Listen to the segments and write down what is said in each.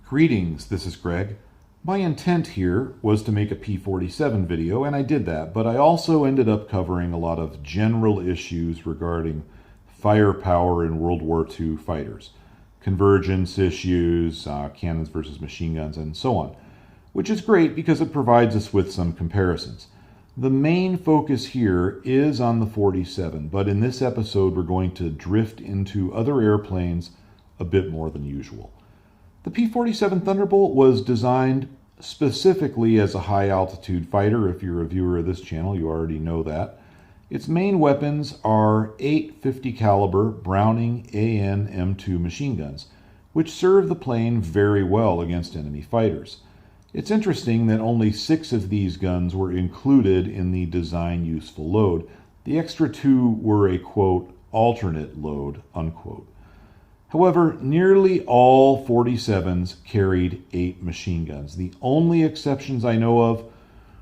Greetings, this is Greg. My intent here was to make a P-47 video, and I did that, but I also ended up covering a lot of general issues regarding firepower in World War II fighters, convergence issues, cannons versus machine guns, and so on, which is great because it provides us with some comparisons. The main focus here is on the 47, but in this episode we're going to drift into other airplanes a bit more than usual. The P-47 Thunderbolt was designed specifically as a high-altitude fighter. If you're a viewer of this channel, you already know that. Its main weapons are 8 50 caliber Browning AN M2 machine guns, which serve the plane very well against enemy fighters. It's interesting that only 6 of these guns were included in the design useful load. The extra 2 were a, quote, alternate load, unquote. However, nearly all 47s carried 8 machine guns. The only exceptions I know of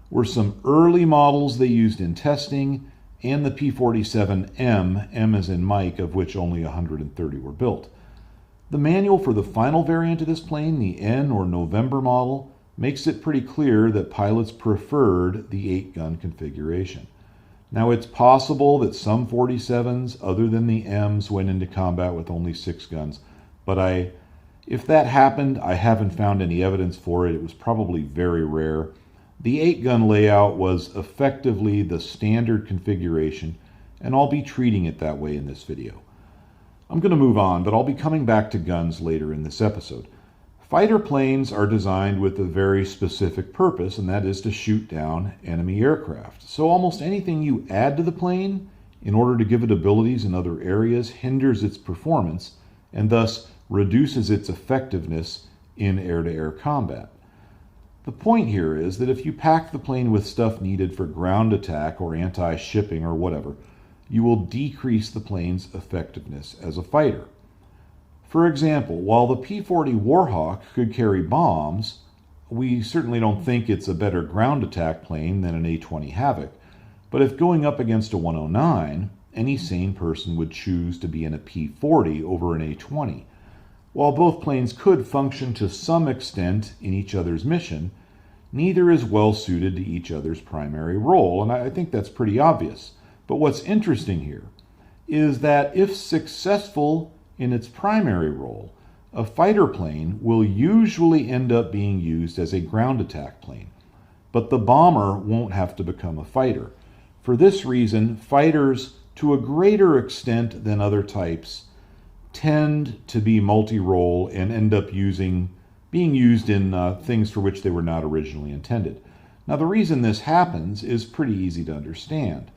were some early models they used in testing and the P-47 M as in Mike, of which only 130 were built. The manual for the final variant of this plane, the N or November model, makes it pretty clear that pilots preferred the 8-gun configuration. Now, it's possible that some 47s, other than the M's, went into combat with only 6 guns, but if that happened, I haven't found any evidence for it. It was probably very rare. The 8-gun layout was effectively the standard configuration, and I'll be treating it that way in this video. I'm going to move on, but I'll be coming back to guns later in this episode. Fighter planes are designed with a very specific purpose, and that is to shoot down enemy aircraft. So almost anything you add to the plane in order to give it abilities in other areas hinders its performance and thus reduces its effectiveness in air-to-air combat. The point here is that if you pack the plane with stuff needed for ground attack or anti-shipping or whatever, you will decrease the plane's effectiveness as a fighter. For example, while the P-40 Warhawk could carry bombs, we certainly don't think it's a better ground attack plane than an A-20 Havoc. But if going up against a 109, any sane person would choose to be in a P-40 over an A-20. While both planes could function to some extent in each other's mission, neither is well suited to each other's primary role, and I think that's pretty obvious. But what's interesting here is that if successful in its primary role, a fighter plane will usually end up being used as a ground attack plane, but the bomber won't have to become a fighter. For this reason, fighters, to a greater extent than other types, tend to be multi-role and end up being used in things for which they were not originally intended. Now, the reason this happens is pretty easy to understand.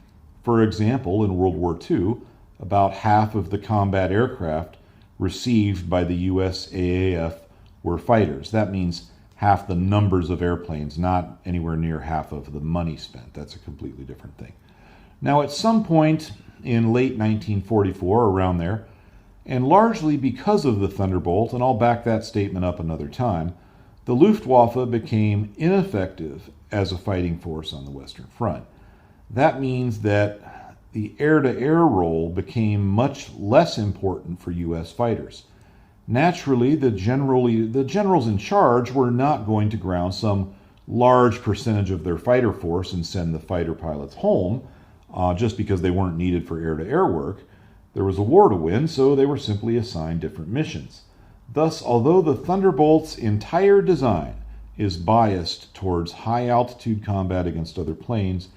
For example, in World War II, about half of the combat aircraft received by the US AAF were fighters. That means half the numbers of airplanes, not anywhere near half of the money spent. That's a completely different thing. Now, at some point in late 1944, around there, and largely because of the Thunderbolt, and I'll back that statement up another time, the Luftwaffe became ineffective as a fighting force on the Western Front. That means that the air-to-air role became much less important for U.S. fighters. Naturally, the generals in charge were not going to ground some large percentage of their fighter force and send the fighter pilots home just because they weren't needed for air-to-air work. There was a war to win, so they were simply assigned different missions. Thus, although the Thunderbolt's entire design is biased towards high-altitude combat against other planes,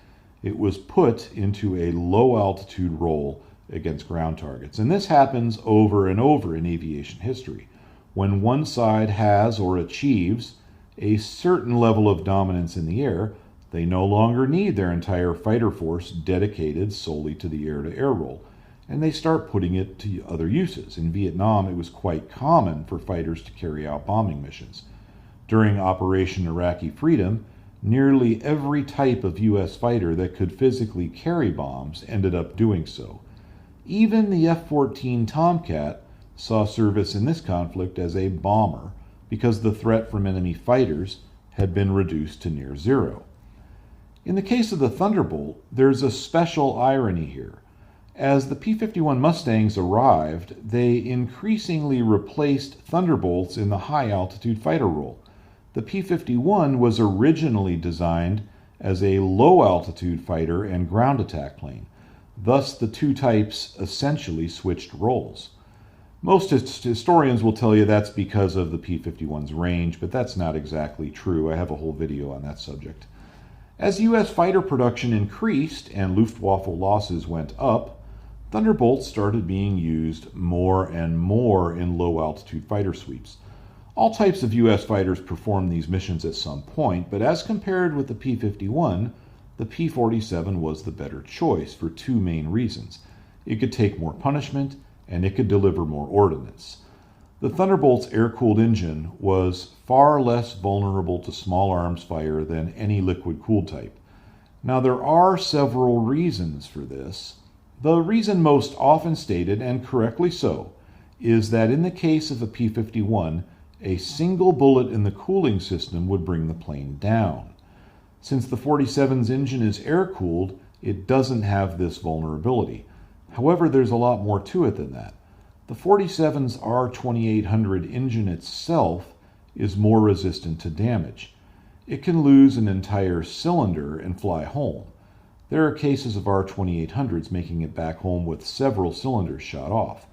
it was put into a low-altitude role against ground targets. And this happens over and over in aviation history. When one side has or achieves a certain level of dominance in the air, they no longer need their entire fighter force dedicated solely to the air-to-air role, and they start putting it to other uses. In Vietnam, it was quite common for fighters to carry out bombing missions. During Operation Iraqi Freedom, nearly every type of U.S. fighter that could physically carry bombs ended up doing so. Even the F-14 Tomcat saw service in this conflict as a bomber because the threat from enemy fighters had been reduced to near zero. In the case of the Thunderbolt, there's a special irony here. As the P-51 Mustangs arrived, they increasingly replaced Thunderbolts in the high-altitude fighter role. The P-51 was originally designed as a low-altitude fighter and ground attack plane. Thus, the two types essentially switched roles. Most historians will tell you that's because of the P-51's range, but that's not exactly true. I have a whole video on that subject. As U.S. fighter production increased and Luftwaffe losses went up, Thunderbolts started being used more and more in low-altitude fighter sweeps. All types of U.S. fighters performed these missions at some point, but as compared with the P-51, the P-47 was the better choice for two main reasons. It could take more punishment, and it could deliver more ordnance. The Thunderbolt's air-cooled engine was far less vulnerable to small arms fire than any liquid-cooled type. Now, there are several reasons for this. The reason most often stated, and correctly so, is that in the case of a P-51, a single bullet in the cooling system would bring the plane down. Since the 47's engine is air-cooled, it doesn't have this vulnerability. However, there's a lot more to it than that. The 47's R2800 engine itself is more resistant to damage. It can lose an entire cylinder and fly home. There are cases of R2800s making it back home with several cylinders shot off.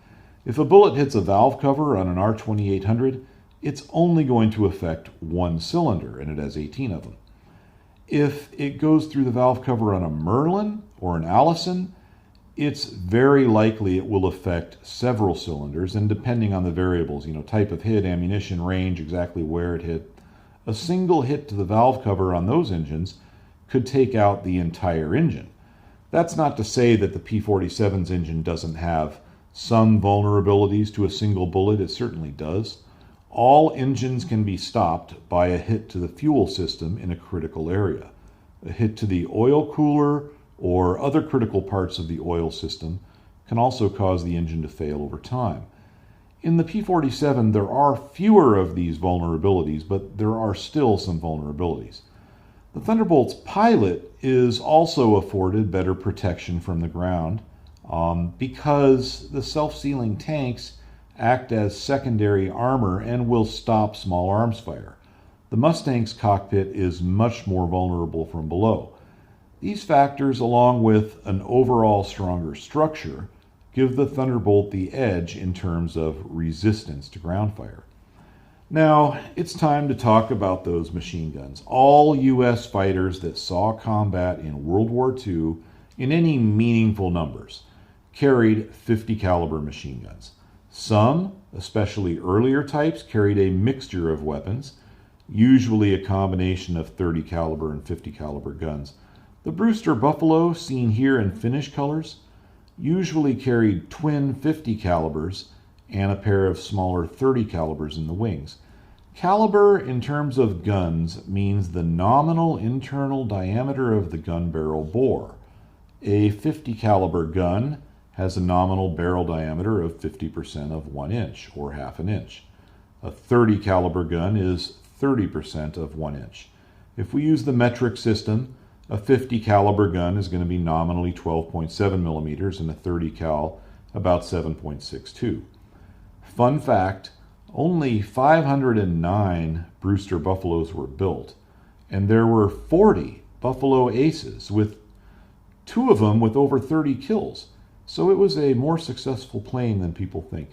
If a bullet hits a valve cover on an R2800, it's only going to affect one cylinder, and it has 18 of them. If it goes through the valve cover on a Merlin or an Allison, it's very likely it will affect several cylinders, and depending on the variables, type of hit, ammunition, range, exactly where it hit, a single hit to the valve cover on those engines could take out the entire engine. That's not to say that the P-47's engine doesn't have some vulnerabilities to a single bullet. It certainly does. All engines can be stopped by a hit to the fuel system in a critical area. A hit to the oil cooler or other critical parts of the oil system can also cause the engine to fail over time. In the P-47, there are fewer of these vulnerabilities, but there are still some vulnerabilities. The Thunderbolt's pilot is also afforded better protection from the ground because the self-sealing tanks act as secondary armor and will stop small arms fire. The Mustang's cockpit is much more vulnerable from below. These factors, along with an overall stronger structure, give the Thunderbolt the edge in terms of resistance to ground fire. Now, it's time to talk about those machine guns. All U.S. fighters that saw combat in World War II in any meaningful numbers carried 50 caliber machine guns. Some, especially earlier types, carried a mixture of weapons, usually a combination of 30 caliber and 50 caliber guns. The Brewster Buffalo, seen here in Finnish colors, usually carried twin 50 calibers and a pair of smaller 30 calibers in the wings. Caliber in terms of guns means the nominal internal diameter of the gun barrel bore. A 50 caliber gun has a nominal barrel diameter of 50% of 1 inch, or half an inch. A 30 caliber gun is 30% of 1 inch. If we use the metric system, a 50 caliber gun is going to be nominally 12.7 millimeters and a 30 cal about 7.62. Fun fact, only 509 Brewster Buffaloes were built, and there were 40 Buffalo Aces, with 2 of them with over 30 kills. So it was a more successful plane than people think.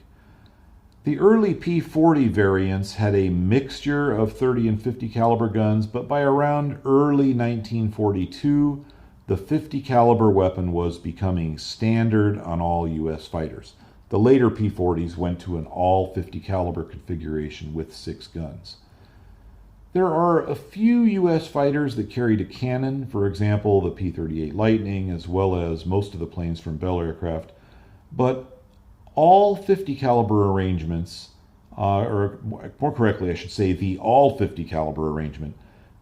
The early P-40 variants had a mixture of 30 and 50 caliber guns, but by around early 1942, the 50 caliber weapon was becoming standard on all U.S. fighters. The later P-40s went to an all 50 caliber configuration with 6 guns. There are a few U.S. fighters that carried a cannon, for example, the P-38 Lightning, as well as most of the planes from Bell Aircraft, but all 50 caliber arrangements, or more correctly, I should say, the all 50 caliber arrangement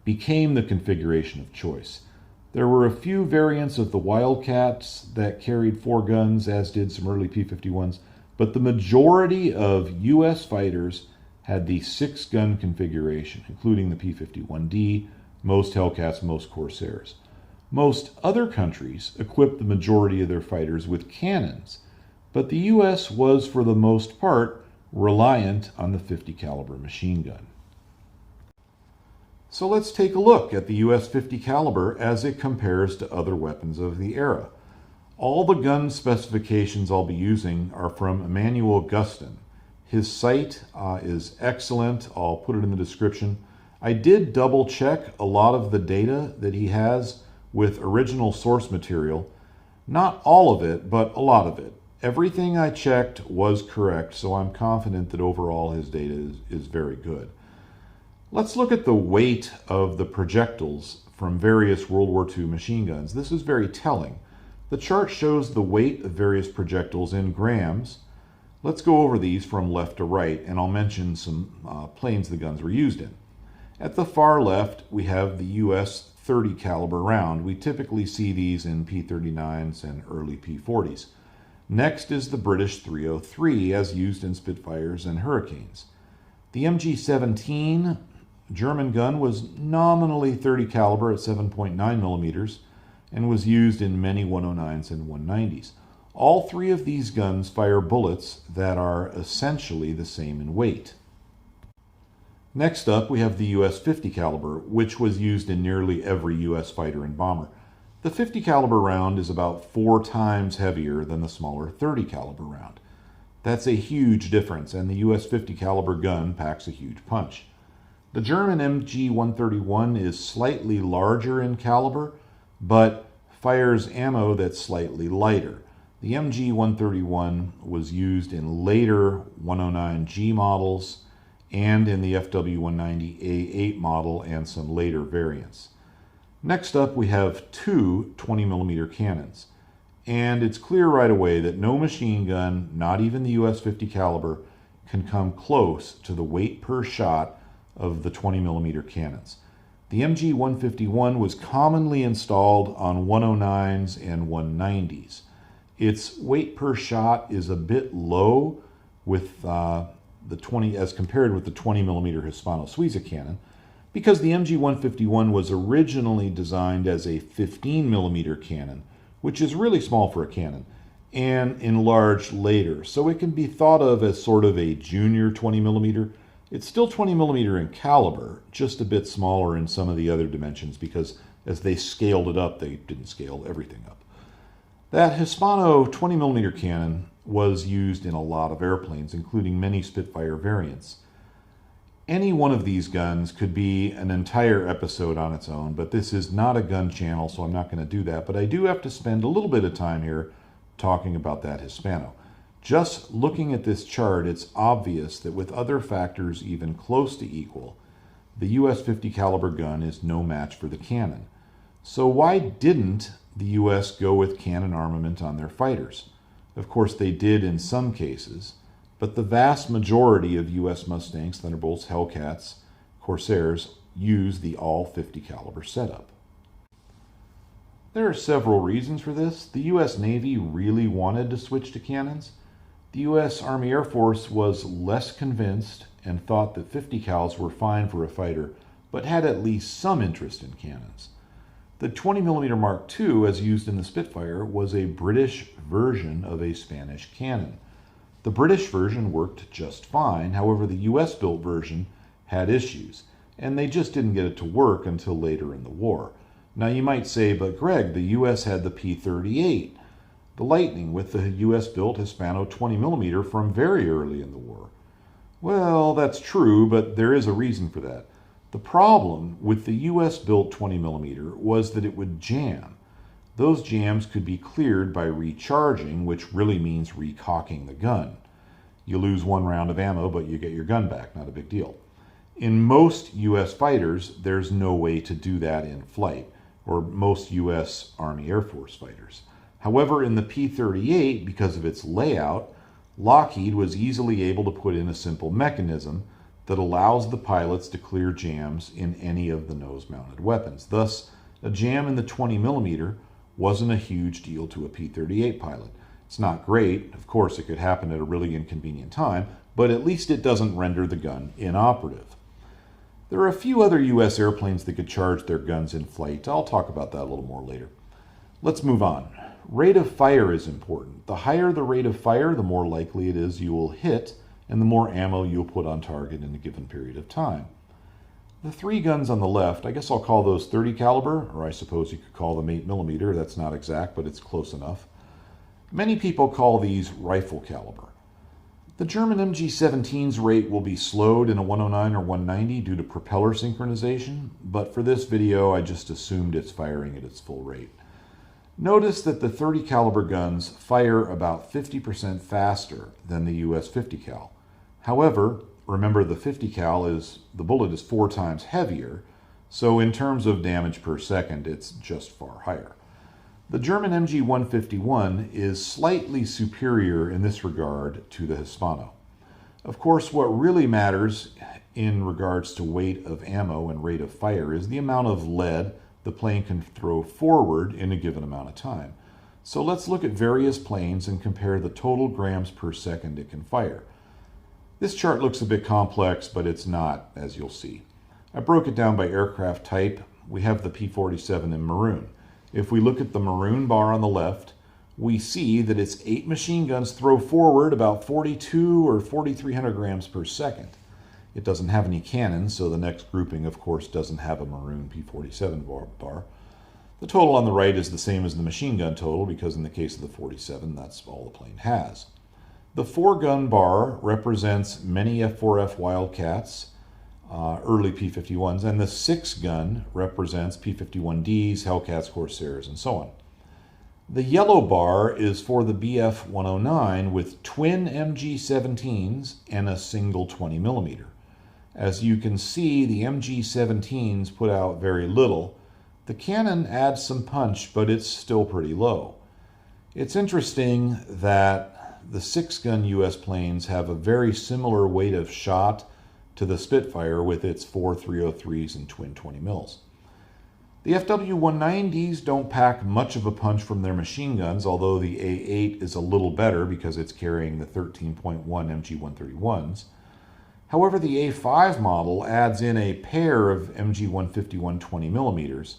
became the configuration of choice. There were a few variants of the Wildcats that carried 4 guns, as did some early P-51s, but the majority of U.S. fighters had the 6-gun configuration, including the P-51D, most Hellcats, most Corsairs. Most other countries equipped the majority of their fighters with cannons, but the U.S. was, for the most part, reliant on the 50 caliber machine gun. So let's take a look at the U.S. 50 caliber as it compares to other weapons of the era. All the gun specifications I'll be using are from Emanuel Gustin. His site is excellent. I'll put it in the description. I did double check a lot of the data that he has with original source material. Not all of it, but a lot of it. Everything I checked was correct, so I'm confident that overall his data is very good. Let's look at the weight of the projectiles from various World War II machine guns. This is very telling. The chart shows the weight of various projectiles in grams. Let's go over these from left to right, and I'll mention some planes the guns were used in. At the far left, we have the U.S. 30 caliber round. We typically see these in P-39s and early P-40s. Next is the British 303, as used in Spitfires and Hurricanes. The MG-17 German gun was nominally 30 caliber at 7.9 millimeters and was used in many 109s and 190s. All three of these guns fire bullets that are essentially the same in weight. Next up, we have the U.S. 50 caliber, which was used in nearly every U.S. fighter and bomber. The 50 caliber round is about 4 times heavier than the smaller 30 caliber round. That's a huge difference, and the U.S. 50 caliber gun packs a huge punch. The German MG-131 is slightly larger in caliber, but fires ammo that's slightly lighter. The MG-131 was used in later 109G models and in the FW-190A8 model and some later variants. Next up, we have two 20mm cannons. And it's clear right away that no machine gun, not even the US 50 caliber, can come close to the weight per shot of the 20mm cannons. The MG-151 was commonly installed on 109s and 190s. Its weight per shot is a bit low with as compared with the 20mm Hispano Suiza cannon, because the MG-151 was originally designed as a 15mm cannon, which is really small for a cannon, and enlarged later, so it can be thought of as sort of a junior 20mm. It's still 20mm in caliber, just a bit smaller in some of the other dimensions, because as they scaled it up, they didn't scale everything up. That Hispano 20mm cannon was used in a lot of airplanes, including many Spitfire variants. Any one of these guns could be an entire episode on its own, but this is not a gun channel, so I'm not going to do that. But I do have to spend a little bit of time here talking about that Hispano. Just looking at this chart, it's obvious that with other factors even close to equal, the US 50 caliber gun is no match for the cannon. So why didn't the US go with cannon armament on their fighters? Of course they did in some cases, but the vast majority of US Mustangs, Thunderbolts, Hellcats, Corsairs use the all 50 caliber setup. There are several reasons for this. The US Navy really wanted to switch to cannons. The US Army Air Force was less convinced and thought that 50 cals were fine for a fighter, but had at least some interest in cannons. The 20mm Mark II, as used in the Spitfire, was a British version of a Spanish cannon. The British version worked just fine, however the US-built version had issues, and they just didn't get it to work until later in the war. Now you might say, but Greg, the US had the P-38, the Lightning, with the US-built Hispano 20mm from very early in the war. Well, that's true, but there is a reason for that. The problem with the US-built 20mm was that it would jam. Those jams could be cleared by recharging, which really means recocking the gun. You lose one round of ammo, but you get your gun back, not a big deal. In most US fighters, there's no way to do that in flight, or most US Army Air Force fighters. However, in the P-38, because of its layout, Lockheed was easily able to put in a simple mechanism that allows the pilots to clear jams in any of the nose-mounted weapons. Thus, a jam in the 20mm wasn't a huge deal to a P-38 pilot. It's not great. Of course, it could happen at a really inconvenient time, but at least it doesn't render the gun inoperative. There are a few other U.S. airplanes that could charge their guns in flight. I'll talk about that a little more later. Let's move on. Rate of fire is important. The higher the rate of fire, the more likely it is you will hit, and the more ammo you'll put on target in a given period of time. The three guns on the left, I guess I'll call those 30 caliber, or I suppose you could call them 8mm. That's not exact, but it's close enough. Many people call these rifle caliber. The German MG-17's rate will be slowed in a 109 or 190 due to propeller synchronization, but for this video I just assumed it's firing at its full rate. Notice that the 30 caliber guns fire about 50% faster than the US 50 cal. However, remember the 50 cal the bullet is 4 times heavier, so in terms of damage per second it's just far higher. The German MG-151 is slightly superior in this regard to the Hispano. Of course, what really matters in regards to weight of ammo and rate of fire is the amount of lead the plane can throw forward in a given amount of time. So let's look at various planes and compare the total grams per second it can fire. This chart looks a bit complex, but it's not, as you'll see. I broke it down by aircraft type. We have the P-47 in maroon. If we look at the maroon bar on the left, we see that its 8 machine guns throw forward about 42 or 4,300 grams per second. It doesn't have any cannons, so the next grouping, of course, doesn't have a maroon P-47 bar. The total on the right is the same as the machine gun total, because in the case of the 47, that's all the plane has. The 4-gun bar represents many F-4F Wildcats, early P-51s, and the 6-gun represents P-51Ds, Hellcats, Corsairs, and so on. The yellow bar is for the BF-109 with twin MG-17s and a single 20mm. As you can see, the MG-17s put out very little. The cannon adds some punch, but it's still pretty low. It's interesting that the 6-gun US planes have a very similar weight of shot to the Spitfire with its 4 303s and twin 20mm. The FW-190s don't pack much of a punch from their machine guns, although the A8 is a little better because it's carrying the 13.1 MG-131s. However, the A5 model adds in a pair of MG-151 20mm.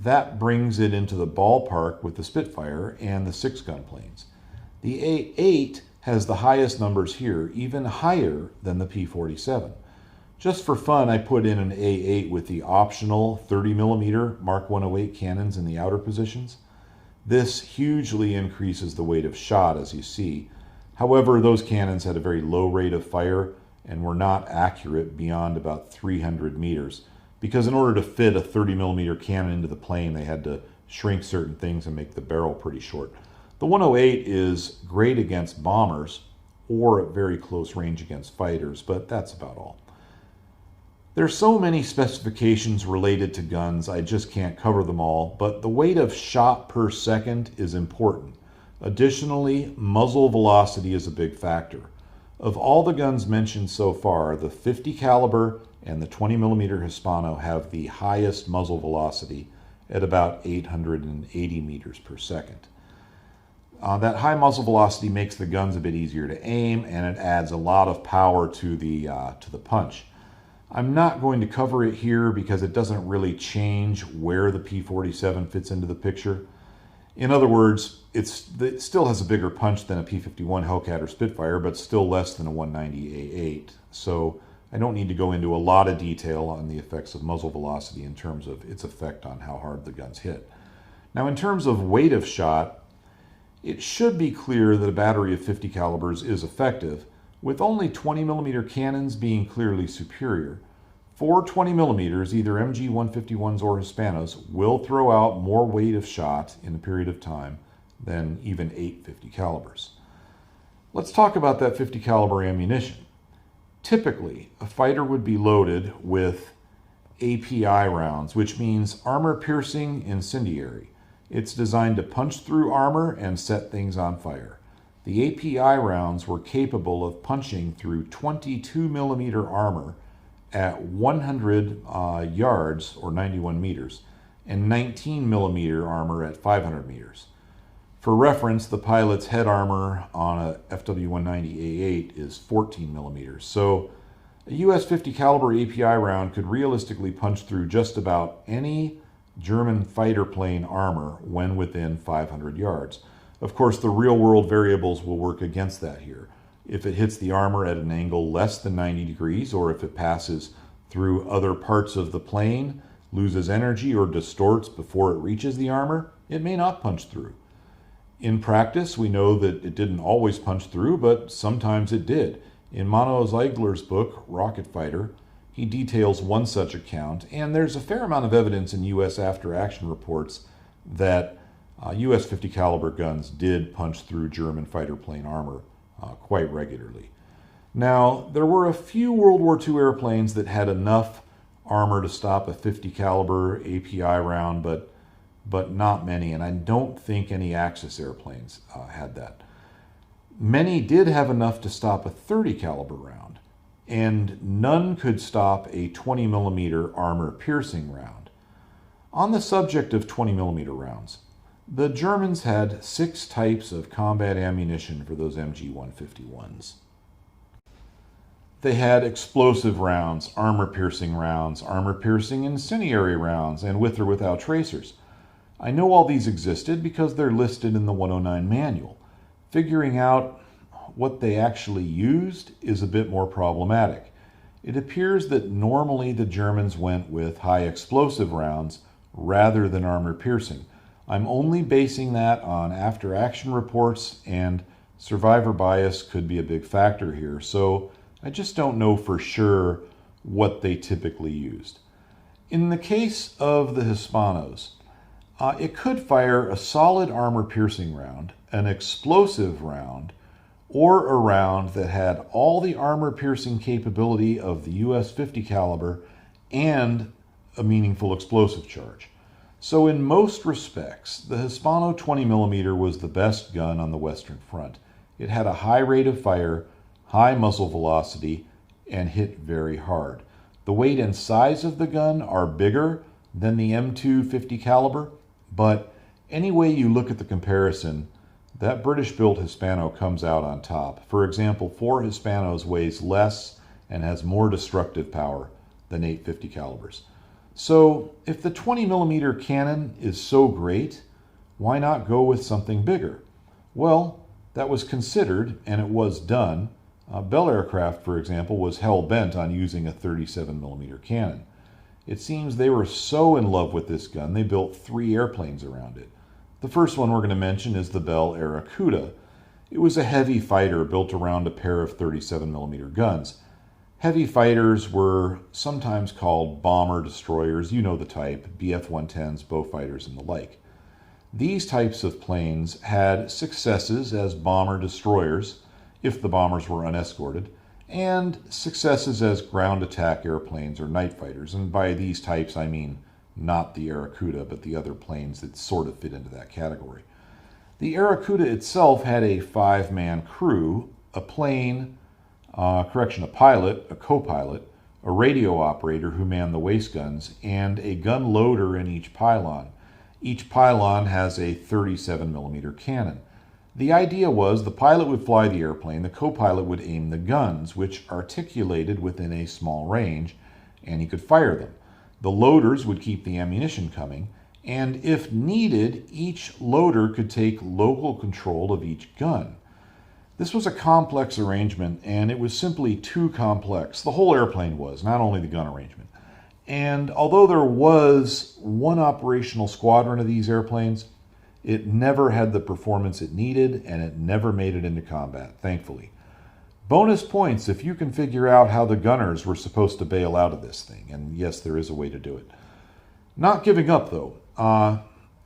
That brings it into the ballpark with the Spitfire and the 6-gun planes. The A8 has the highest numbers here, even higher than the P-47. Just for fun, I put in an A8 with the optional 30mm Mark 108 cannons in the outer positions. This hugely increases the weight of shot, as you see. However, those cannons had a very low rate of fire and were not accurate beyond about 300 meters, because in order to fit a 30mm cannon into the plane, they had to shrink certain things and make the barrel pretty short. The 108 is great against bombers or at very close range against fighters, but that's about all. There's so many specifications related to guns, I just can't cover them all, but the weight of shot per second is important. Additionally, muzzle velocity is a big factor. Of all the guns mentioned so far, the 50 caliber and the 20mm Hispano have the highest muzzle velocity at about 880 meters per second. That high muzzle velocity makes the guns a bit easier to aim, and it adds a lot of power to the punch. I'm not going to cover it here because it doesn't really change where the P-47 fits into the picture. In other words, it still has a bigger punch than a P-51 Hellcat or Spitfire, but still less than a 190 A8. So I don't need to go into a lot of detail on the effects of muzzle velocity in terms of its effect on how hard the guns hit. Now, in terms of weight of shot, it should be clear that a battery of 50 calibers is effective, with only 20mm cannons being clearly superior. 4 20mm, either MG-151s or Hispanos, will throw out more weight of shot in a period of time than even 8 50 calibers. Let's talk about that 50 caliber ammunition. Typically, a fighter would be loaded with API rounds, which means armor-piercing incendiary. It's designed to punch through armor and set things on fire. The API rounds were capable of punching through 22mm armor at 100 yards, or 91 meters, and 19mm armor at 500 meters. For reference, the pilot's head armor on a FW-190 A8 is 14mm. So A US 50 caliber API round could realistically punch through just about any German fighter plane armor when within 500 yards. Of course, the real-world variables will work against that here. If it hits the armor at an angle less than 90 degrees, or if it passes through other parts of the plane, loses energy, or distorts before it reaches the armor, it may not punch through. In practice, we know that it didn't always punch through, but sometimes it did. In Mano Ziegler's book, Rocket Fighter, he details one such account, and there's a fair amount of evidence in U.S. after-action reports that U.S. 50 caliber guns did punch through German fighter plane armor quite regularly. Now, there were a few World War II airplanes that had enough armor to stop a 50 caliber API round, but not many, and I don't think any Axis airplanes had that. Many did have enough to stop a 30 caliber round, and none could stop a 20 millimeter armor piercing round. On the subject of 20 millimeter rounds, the Germans had 6 types of combat ammunition for those MG-151s. They had explosive rounds, armor-piercing incendiary rounds, and with or without tracers. I know all these existed because they're listed in the 109 manual. Figuring out what they actually used is a bit more problematic. It appears that normally the Germans went with high explosive rounds rather than armor-piercing. I'm only basing that on after-action reports, and survivor bias could be a big factor here, so I just don't know for sure what they typically used. In the case of the Hispanos, it could fire a solid armor-piercing round, an explosive round, or a round that had all the armor-piercing capability of the US 50 caliber and a meaningful explosive charge. So in most respects, the Hispano 20 millimeter was the best gun on the Western Front. It had a high rate of fire, high muzzle velocity, and hit very hard. The weight and size of the gun are bigger than the M2 50 caliber, but any way you look at the comparison, that British-built Hispano comes out on top. For example, 4 Hispanos weighs less and has more destructive power than 8 50 calibers. So if the 20 millimeter cannon is so great, why not go with something bigger? Well, that was considered, and it was done. Bell Aircraft, for example, was hell-bent on using a 37 millimeter cannon. It seems they were so in love with this gun, they built 3 airplanes around it. The first one we're going to mention is the Bell Aracuda. It was a heavy fighter built around a pair of 37 millimeter guns. Heavy fighters were sometimes called bomber destroyers, you know the type, BF-110s, Beaufighters, and the like. These types of planes had successes as bomber destroyers, if the bombers were unescorted, and successes as ground attack airplanes or night fighters, and by these types I mean not the Aracuda, but the other planes that sort of fit into that category. The Aracuda itself had a 5-man crew, a plane, a pilot, a co-pilot, a radio operator who manned the waist guns, and a gun loader in each pylon. Each pylon has a 37 millimeter cannon. The idea was the pilot would fly the airplane, the co-pilot would aim the guns, which articulated within a small range, and he could fire them. The loaders would keep the ammunition coming, and if needed, each loader could take local control of each gun. This was a complex arrangement, and it was simply too complex. The whole airplane was, not only the gun arrangement. And although there was one operational squadron of these airplanes, it never had the performance it needed, and it never made it into combat, thankfully. Bonus points if you can figure out how the gunners were supposed to bail out of this thing, and yes, there is a way to do it. Not giving up, though.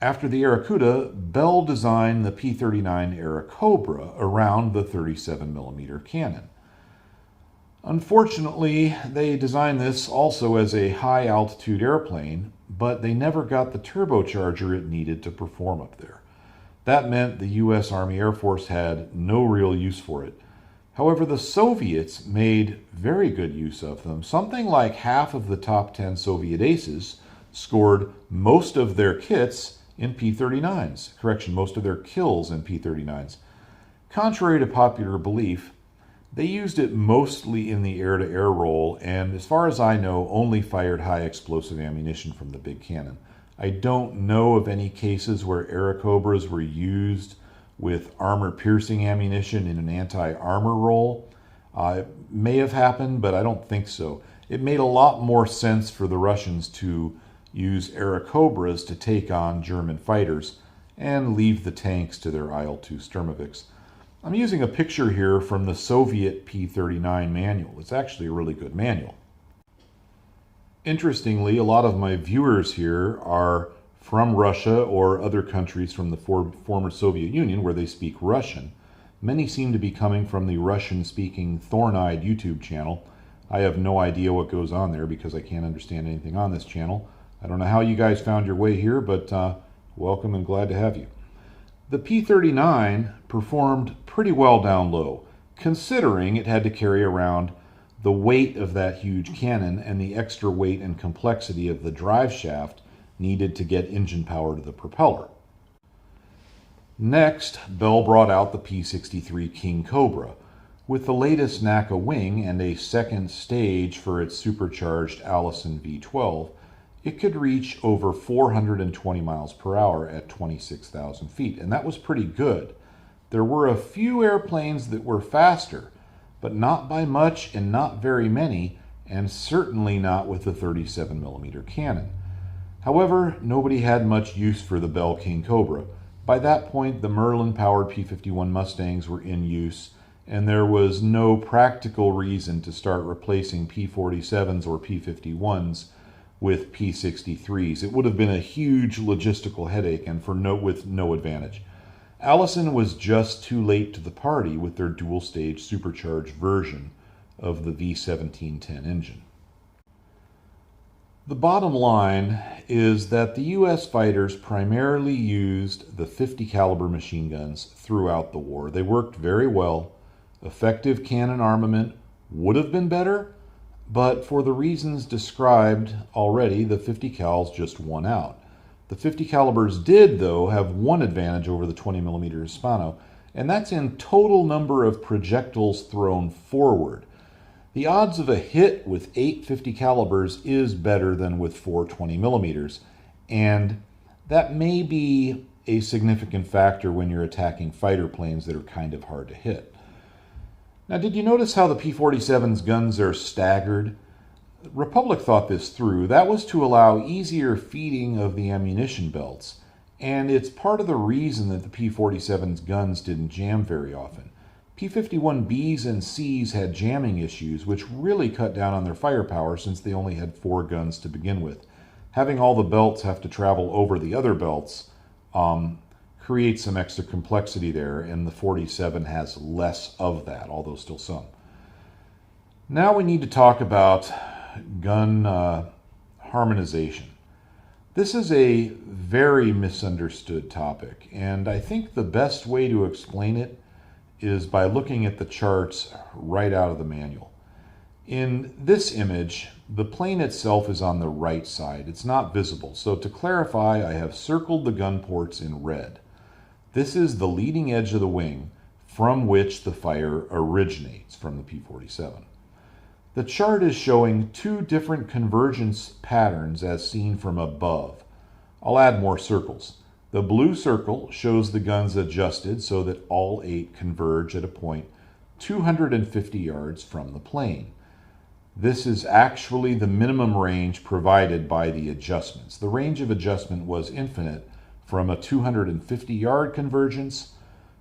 After the Aracuda, Bell designed the P-39 Airacobra around the 37 millimeter cannon. Unfortunately, they designed this also as a high-altitude airplane, but they never got the turbocharger it needed to perform up there. That meant the U.S. Army Air Force had no real use for it. However, the Soviets made very good use of them. Something like half of the top 10 Soviet aces scored most of their kits in P-39s. Most of their kills in P-39s. Contrary to popular belief, They used it mostly in the air-to-air role, and as far as I know, only fired high explosive ammunition from the big cannon. I don't know of any cases where Airacobras were used with armor-piercing ammunition in an anti-armor role. It may have happened, but I don't think so. It made a lot more sense for the Russians to use Airacobras to take on German fighters and leave the tanks to their IL-2 Sturmovix. I'm using a picture here from the Soviet P-39 manual. It's actually a really good manual. Interestingly, a lot of my viewers here are from Russia or other countries from the former Soviet Union where they speak Russian. Many seem to be coming from the Russian-speaking Thorn-Eyed YouTube channel. I have no idea what goes on there because I can't understand anything on this channel. I don't know how you guys found your way here, but welcome and glad to have you. The P-39 performed pretty well down low, considering it had to carry around the weight of that huge cannon and the extra weight and complexity of the drive shaft needed to get engine power to the propeller. Next, Bell brought out the P-63 King Cobra. With the latest NACA wing and a second stage for its supercharged Allison V-12, it could reach over 420 miles per hour at 26,000 feet, and that was pretty good. There were a few airplanes that were faster, but not by much and not very many, and certainly not with the 37mm cannon. However, nobody had much use for the Bell King Cobra. By that point, the Merlin-powered P-51 Mustangs were in use, and there was no practical reason to start replacing P-47s or P-51s with P-63s. It would have been a huge logistical headache and with no advantage. Allison was just too late to the party with their dual-stage supercharged version of the V1710 engine. The bottom line is that the U.S. fighters primarily used the 50 caliber machine guns throughout the war. They worked very well. Effective cannon armament would have been better, but for the reasons described already, the 50 cals just won out. The 50 calibers did, though, have one advantage over the 20mm Hispano, and that's in total number of projectiles thrown forward. The odds of a hit with 8 50 calibers is better than with 4 20mm, and that may be a significant factor when you're attacking fighter planes that are kind of hard to hit. Now, did you notice how the P-47's guns are staggered? Republic thought this through. That was to allow easier feeding of the ammunition belts, and it's part of the reason that the P-47's guns didn't jam very often. P-51Bs and Cs had jamming issues, which really cut down on their firepower since they only had 4 guns to begin with. Having all the belts have to travel over the other belts creates some extra complexity there, and the 47 has less of that, although still some. Now we need to talk about gun harmonization. This is a very misunderstood topic, and I think the best way to explain it is by looking at the charts right out of the manual. In this image, the plane itself is on the right side. It's not visible, so to clarify, I have circled the gun ports in red. This is the leading edge of the wing from which the fire originates from the P-47. The chart is showing 2 different convergence patterns as seen from above. I'll add more circles. The blue circle shows the guns adjusted so that all 8 converge at a point 250 yards from the plane. This is actually the minimum range provided by the adjustments. The range of adjustment was infinite, from a 250-yard convergence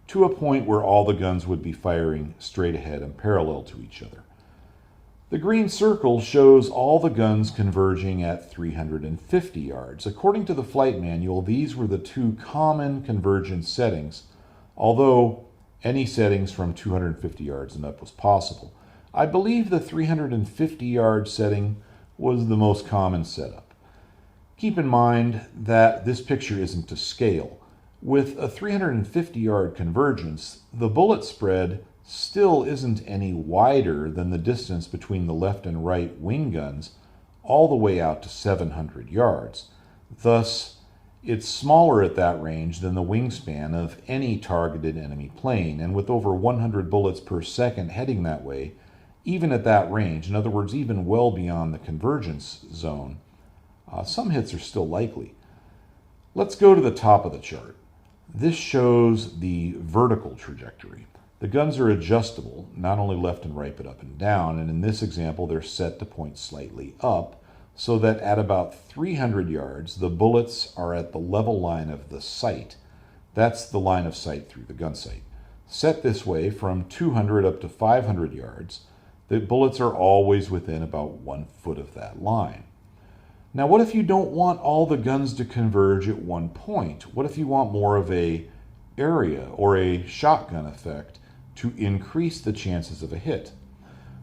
to a point where all the guns would be firing straight ahead and parallel to each other. The green circle shows all the guns converging at 350 yards. According to the flight manual, these were the 2 common convergence settings, although any settings from 250 yards and up was possible. I believe the 350-yard setting was the most common setup. Keep in mind that this picture isn't to scale. With a 350-yard convergence, the bullet spread still isn't any wider than the distance between the left and right wing guns all the way out to 700 yards. Thus, It's smaller at that range than the wingspan of any targeted enemy plane, and with over 100 bullets per second heading that way, even at that range, in other words, even well beyond the convergence zone, some hits are still likely. Let's go to the top of the chart. This shows the vertical trajectory. The guns are adjustable, not only left and right, but up and down, and in this example, they're set to point slightly up, so that at about 300 yards, the bullets are at the level line of the sight. That's the line of sight through the gun sight. Set this way, from 200 up to 500 yards, the bullets are always within about 1 foot of that line. Now, what if you don't want all the guns to converge at one point? What if you want more of a area or a shotgun effect to increase the chances of a hit?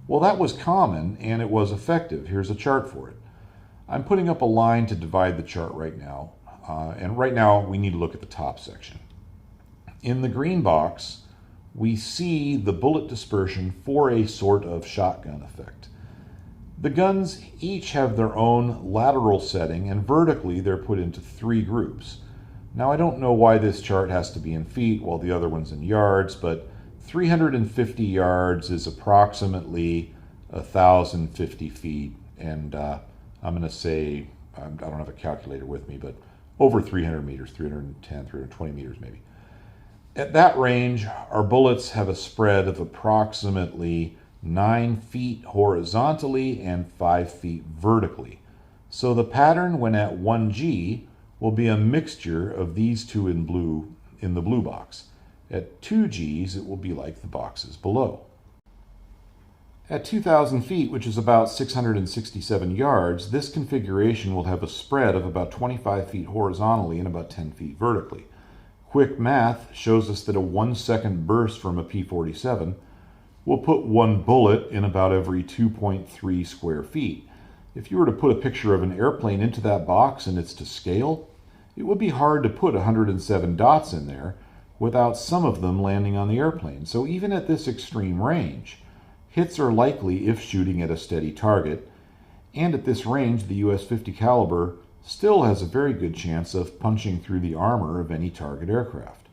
Well, that was common and it was effective. Here's a chart for it. I'm putting up a line to divide the chart right now, and right now we need to look at the top section. In the green box, we see the bullet dispersion for a sort of shotgun effect. The guns each have their own lateral setting, and vertically they're put into 3 groups. Now, I don't know why this chart has to be in feet while the other one's in yards, but 350 yards is approximately 1,050 feet, and I'm going to say, I don't have a calculator with me, but over 300 meters, 310, 320 meters maybe. At that range, our bullets have a spread of approximately 9 feet horizontally and 5 feet vertically. So the pattern when at 1G will be a mixture of these two in the blue box. At 2Gs, it will be like the boxes below. At 2,000 feet, which is about 667 yards, this configuration will have a spread of about 25 feet horizontally and about 10 feet vertically. Quick math shows us that a 1-second burst from a P-47 will put 1 bullet in about every 2.3 square feet. If you were to put a picture of an airplane into that box and it's to scale, it would be hard to put 107 dots in there without some of them landing on the airplane. So even at this extreme range, hits are likely if shooting at a steady target, and at this range, the US 50 caliber still has a very good chance of punching through the armor of any target aircraft.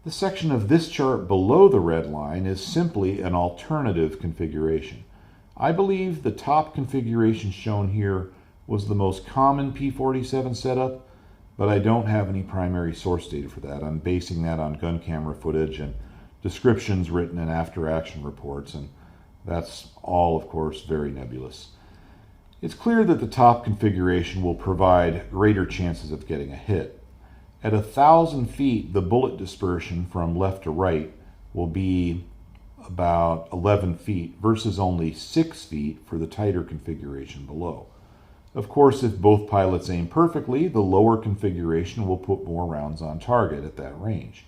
The section of this chart below the red line is simply an alternative configuration. I believe the top configuration shown here was the most common P-47 setup, but I don't have any primary source data for that. I'm basing that on gun camera footage and descriptions written in after-action reports, and that's all, of course, very nebulous. It's clear that the top configuration will provide greater chances of getting a hit. At 1,000 feet, the bullet dispersion from left to right will be about 11 feet versus only 6 feet for the tighter configuration below. Of course, if both pilots aim perfectly, the lower configuration will put more rounds on target at that range.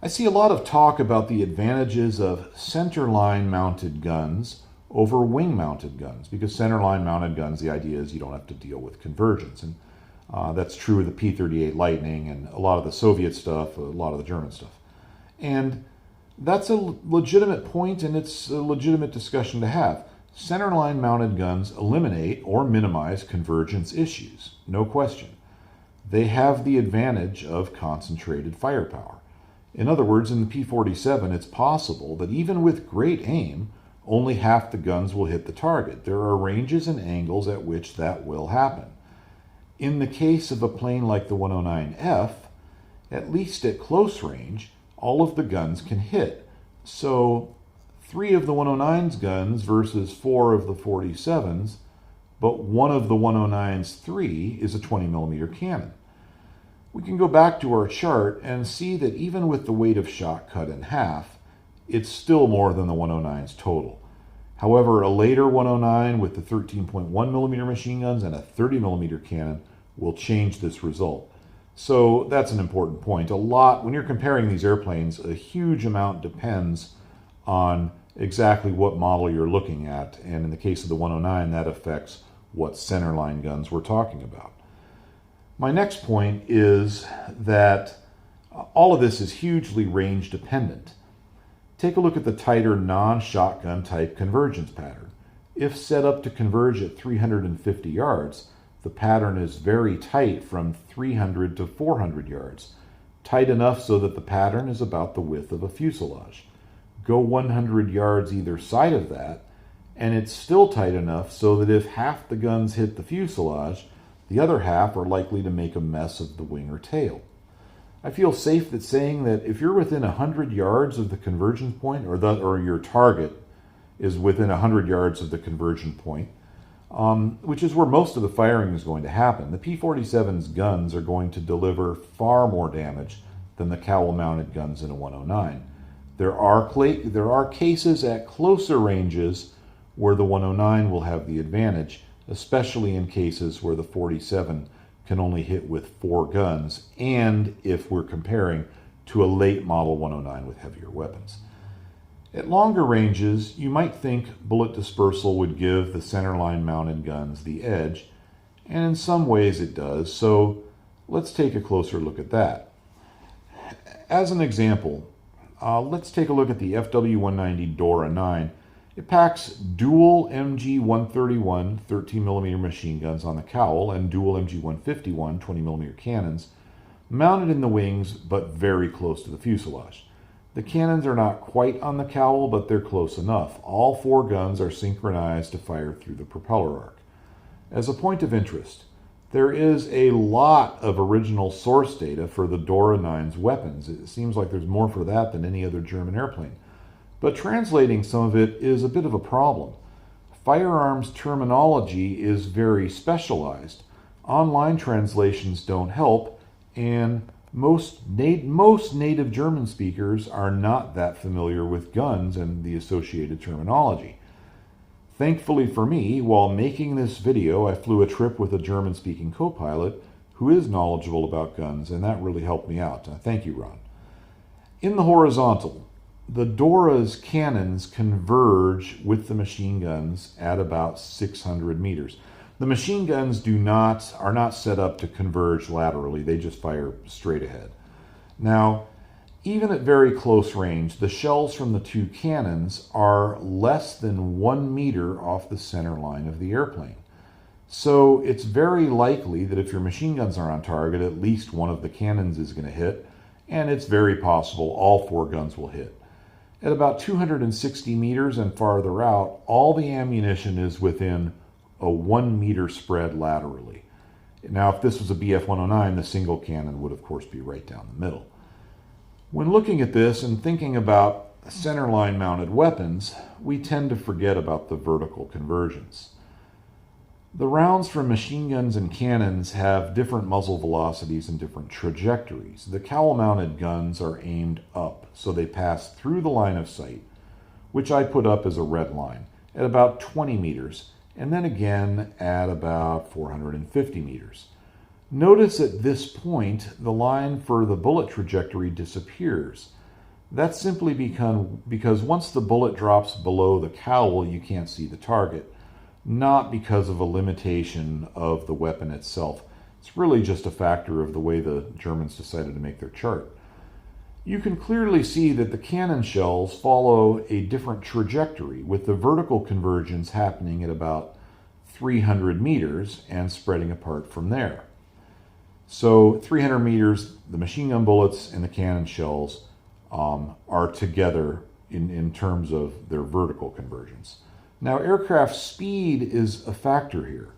I see a lot of talk about the advantages of centerline mounted guns over wing mounted guns, because centerline mounted guns, the idea is you don't have to deal with convergence. And that's true of the P-38 Lightning and a lot of the Soviet stuff, a lot of the German stuff. And that's a legitimate point, and it's a legitimate discussion to have. Centerline mounted guns eliminate or minimize convergence issues, no question. They have the advantage of concentrated firepower. In other words, in the P-47, it's possible that even with great aim, only half the guns will hit the target. There are ranges and angles at which that will happen. In the case of a plane like the 109F, at least at close range, all of the guns can hit. So 3 of the 109's guns versus 4 of the 47's, but one of the 109's 3 is a 20 millimeter cannon. We can go back to our chart and see that even with the weight of shot cut in half, it's still more than the 109's total. However, a later 109 with the 13.1 millimeter machine guns and a 30 millimeter cannon will change this result. So that's an important point. When you're comparing these airplanes, a huge amount depends on exactly what model you're looking at. And in the case of the 109, that affects what centerline guns we're talking about. My next point is that all of this is hugely range dependent. Take a look at the tighter non-shotgun type convergence pattern. If set up to converge at 350 yards, the pattern is very tight from 300 to 400 yards. Tight enough so that the pattern is about the width of a fuselage. Go 100 yards either side of that, and it's still tight enough so that if half the guns hit the fuselage, the other half are likely to make a mess of the wing or tail. I feel safe that saying that if you're within 100 yards of the convergence point, or your target is within 100 yards of the convergence point, which is where most of the firing is going to happen, the P-47's guns are going to deliver far more damage than the cowl-mounted guns in a 109. There are cases at closer ranges where the 109 will have the advantage, especially in cases where the 47 can only hit with 4 guns, and if we're comparing to a late model 109 with heavier weapons. At longer ranges, you might think bullet dispersal would give the centerline mounted guns the edge, and in some ways it does, so let's take a closer look at that. As an example, let's take a look at the FW190 Dora 9. It packs dual MG131 13mm machine guns on the cowl and dual MG151 20mm cannons, mounted in the wings but very close to the fuselage. The cannons are not quite on the cowl, but they're close enough. All 4 guns are synchronized to fire through the propeller arc. As a point of interest, there is a lot of original source data for the Dora 9's weapons. It seems like there's more for that than any other German airplane. But translating some of it is a bit of a problem. Firearms terminology is very specialized. Online translations don't help, and most native German speakers are not that familiar with guns and the associated terminology. Thankfully for me, while making this video, I flew a trip with a German-speaking co-pilot who is knowledgeable about guns, and that really helped me out. Thank you, Ron. In the horizontal, the Dora's cannons converge with the machine guns at about 600 meters. The machine guns are not set up to converge laterally, they just fire straight ahead. Now, even at very close range, the shells from the 2 cannons are less than 1 meter off the center line of the airplane. So it's very likely that if your machine guns are on target, at least one of the cannons is going to hit, and it's very possible all 4 guns will hit. At about 260 meters and farther out, all the ammunition is within a 1 meter spread laterally. Now, if this was a BF-109, the single cannon would, of course, be right down the middle. When looking at this and thinking about centerline mounted weapons, we tend to forget about the vertical convergence. The rounds from machine guns and cannons have different muzzle velocities and different trajectories. The cowl-mounted guns are aimed up, so they pass through the line of sight, which I put up as a red line, at about 20 meters, and then again at about 450 meters. Notice at this point, the line for the bullet trajectory disappears. That's simply because once the bullet drops below the cowl, you can't see the target. Not because of a limitation of the weapon itself. It's really just a factor of the way the Germans decided to make their chart. You can clearly see that the cannon shells follow a different trajectory, with the vertical convergence happening at about 300 meters and spreading apart from there. So 300 meters, the machine gun bullets and the cannon shells are together in terms of their vertical convergence. Now, aircraft speed is a factor here.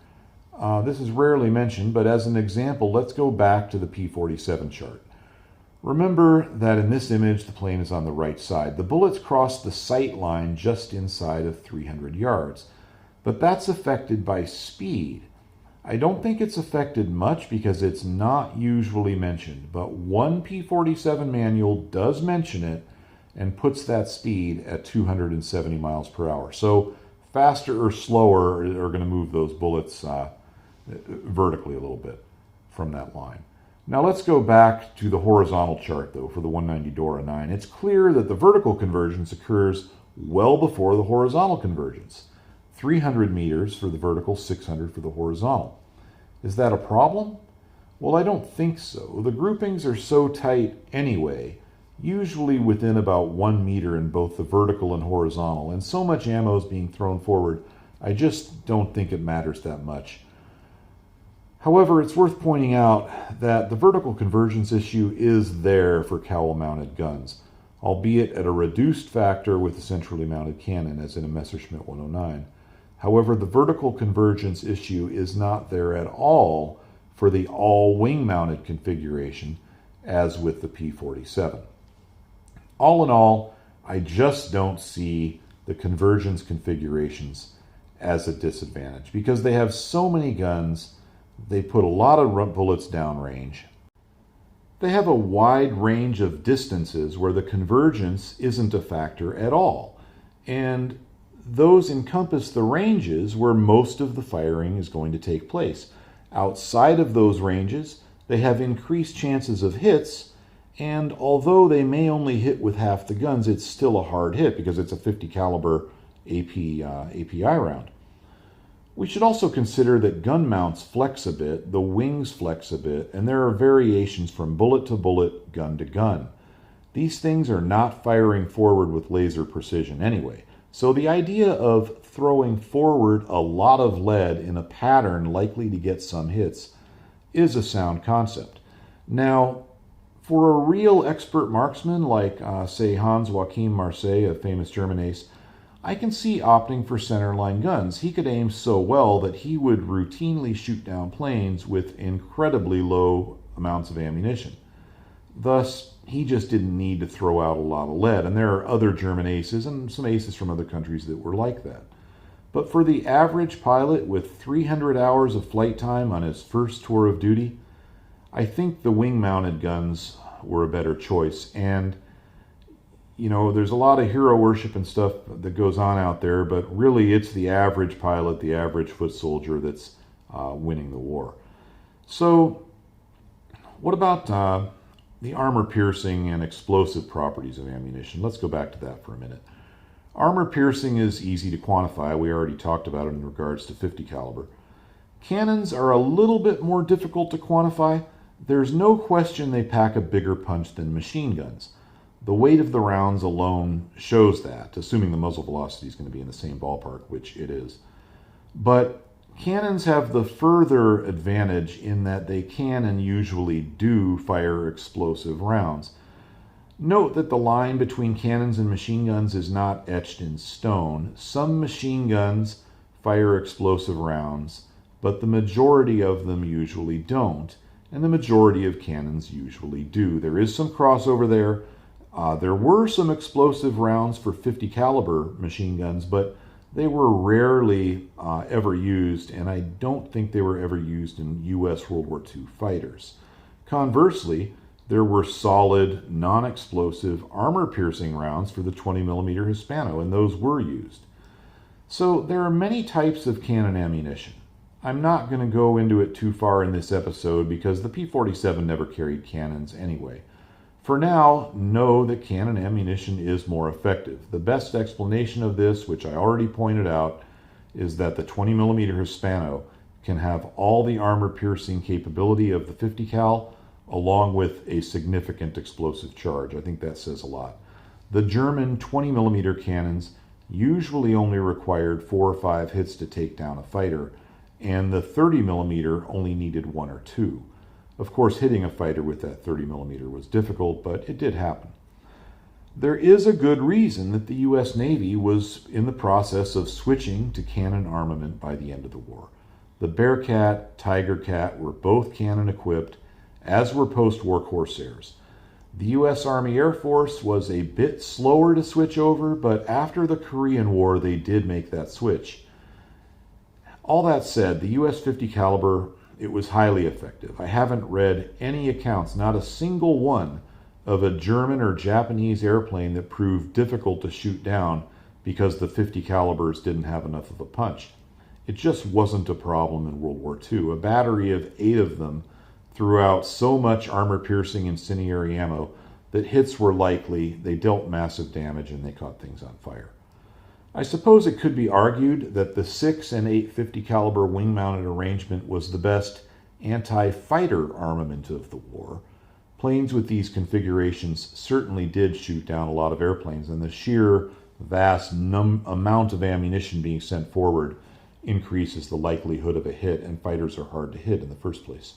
This is rarely mentioned, but as an example, let's go back to the P-47 chart. Remember that in this image, the plane is on the right side. The bullets cross the sight line just inside of 300 yards, but that's affected by speed. I don't think it's affected much because it's not usually mentioned, but one P-47 manual does mention it and puts that speed at 270 miles per hour. So faster or slower are going to move those bullets vertically a little bit from that line. Now let's go back to the horizontal chart, though, for the 190 Dora 9. It's clear that the vertical convergence occurs well before the horizontal convergence. 300 meters for the vertical, 600 for the horizontal. Is that a problem? Well, I don't think so. The groupings are so tight anyway, usually within about 1 meter in both the vertical and horizontal, and so much ammo is being thrown forward, I just don't think it matters that much. However, it's worth pointing out that the vertical convergence issue is there for cowl-mounted guns, albeit at a reduced factor with the centrally mounted cannon, as in a Messerschmitt 109. However, the vertical convergence issue is not there at all for the all-wing-mounted configuration, as with the P-47. All in all, I just don't see the convergence configurations as a disadvantage, because they have so many guns. They put a lot of bullets downrange. They have a wide range of distances where the convergence isn't a factor at all. And those encompass the ranges where most of the firing is going to take place. Outside of those ranges, they have increased chances of hits, and although they may only hit with half the guns, it's still a hard hit because it's a 50 caliber API round. We should also consider that gun mounts flex a bit, the wings flex a bit, and there are variations from bullet to bullet, gun to gun. These things are not firing forward with laser precision anyway, so the idea of throwing forward a lot of lead in a pattern likely to get some hits is a sound concept. Now, for a real expert marksman like, say, Hans Joachim Marseille, a famous German ace, I can see opting for centerline guns. He could aim so well that he would routinely shoot down planes with incredibly low amounts of ammunition. Thus, he just didn't need to throw out a lot of lead, and there are other German aces and some aces from other countries that were like that. But for the average pilot with 300 hours of flight time on his first tour of duty, I think the wing-mounted guns were a better choice. And you know, there's a lot of hero worship and stuff that goes on out there, but really it's the average pilot, the average foot soldier that's winning the war. So what about the armor-piercing and explosive properties of ammunition? Let's go back to that for a minute. Armor-piercing is easy to quantify. We already talked about it in regards to 50 caliber. Cannons are a little bit more difficult to quantify. There's no question they pack a bigger punch than machine guns. The weight of the rounds alone shows that, assuming the muzzle velocity is going to be in the same ballpark, which it is. But cannons have the further advantage in that they can and usually do fire explosive rounds. Note that the line between cannons and machine guns is not etched in stone. Some machine guns fire explosive rounds, but the majority of them usually don't, and the majority of cannons usually do. There is some crossover there. There were some explosive rounds for 50 caliber machine guns, but they were rarely ever used, and I don't think they were ever used in U.S. World War II fighters. Conversely, there were solid, non-explosive, armor-piercing rounds for the 20mm Hispano, and those were used. So there are many types of cannon ammunition. I'm not going to go into it too far in this episode because the P-47 never carried cannons anyway. For now, know that cannon ammunition is more effective. The best explanation of this, which I already pointed out, is that the 20mm Hispano can have all the armor-piercing capability of the 50 cal, along with a significant explosive charge. I think that says a lot. The German 20mm cannons usually only required 4 or 5 hits to take down a fighter, and the 30mm only needed 1 or 2. Of course, hitting a fighter with that 30mm was difficult, but it did happen. There is a good reason that the U.S. Navy was in the process of switching to cannon armament by the end of the war. The Bearcat, Tiger Cat were both cannon equipped, as were post-war Corsairs. The U.S. Army Air Force was a bit slower to switch over, but after the Korean War they did make that switch. All that said, the U.S. 50 caliber, it was highly effective. I haven't read any accounts, not a single one, of a German or Japanese airplane that proved difficult to shoot down because the 50 calibers didn't have enough of a punch. It just wasn't a problem in World War II. A battery of 8 of them threw out so much armor-piercing incendiary ammo that hits were likely, they dealt massive damage, and they caught things on fire. I suppose it could be argued that the 6 and 8 50 caliber wing-mounted arrangement was the best anti-fighter armament of the war. Planes with these configurations certainly did shoot down a lot of airplanes, and the sheer vast amount of ammunition being sent forward increases the likelihood of a hit, and fighters are hard to hit in the first place.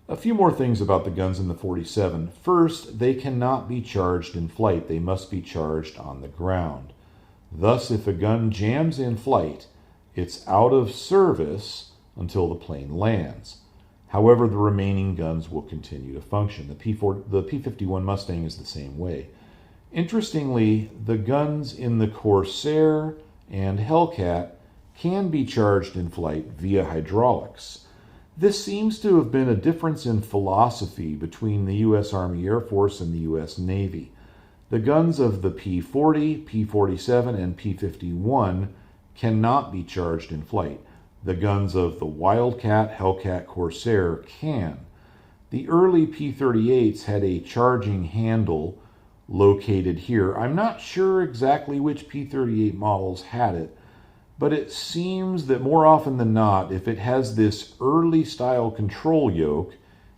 A few more things about the guns in the 47. First, they cannot be charged in flight. They must be charged on the ground. Thus, if a gun jams in flight, it's out of service until the plane lands. However, the remaining guns will continue to function. The P-51 Mustang is the same way. Interestingly, the guns in the Corsair and Hellcat can be charged in flight via hydraulics. This seems to have been a difference in philosophy between the U.S. Army Air Force and the U.S. Navy. The guns of the P-40, P-47, and P-51 cannot be charged in flight. The guns of the Wildcat, Hellcat, Corsair can. The early P-38s had a charging handle located here. I'm not sure exactly which P-38 models had it, but it seems that more often than not, if it has this early style control yoke,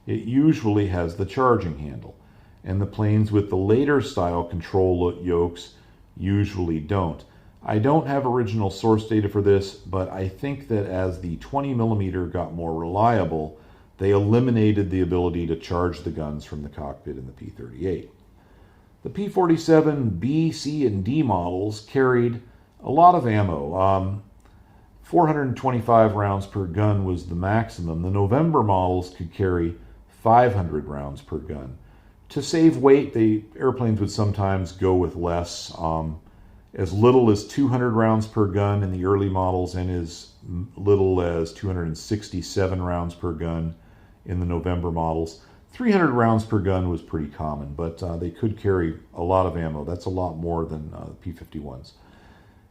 it usually has the charging handle. And the planes with the later style control yokes usually don't. I don't have original source data for this, but I think that as the 20mm got more reliable, they eliminated the ability to charge the guns from the cockpit in the P-38. The P-47 B, C, and D models carried a lot of ammo. 425 rounds per gun was the maximum. The November models could carry 500 rounds per gun. To save weight, the airplanes would sometimes go with less, as little as 200 rounds per gun in the early models and as little as 267 rounds per gun in the November models. 300 rounds per gun was pretty common, but they could carry a lot of ammo. That's a lot more than P-51s.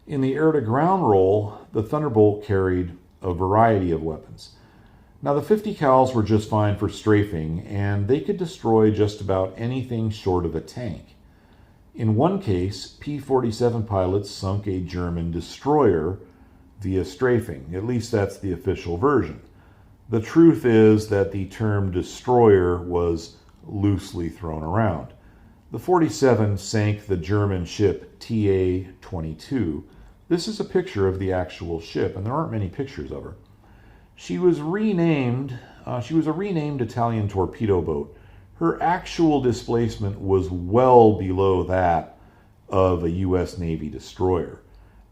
In the air-to-ground role, the Thunderbolt carried a variety of weapons. Now, the 50 cals were just fine for strafing, and they could destroy just about anything short of a tank. In one case, P-47 pilots sunk a German destroyer via strafing. At least that's the official version. The truth is that the term destroyer was loosely thrown around. The 47 sank the German ship TA-22. This is a picture of the actual ship, and there aren't many pictures of her. She was a renamed Italian torpedo boat. Her actual displacement was well below that of a U.S. Navy destroyer.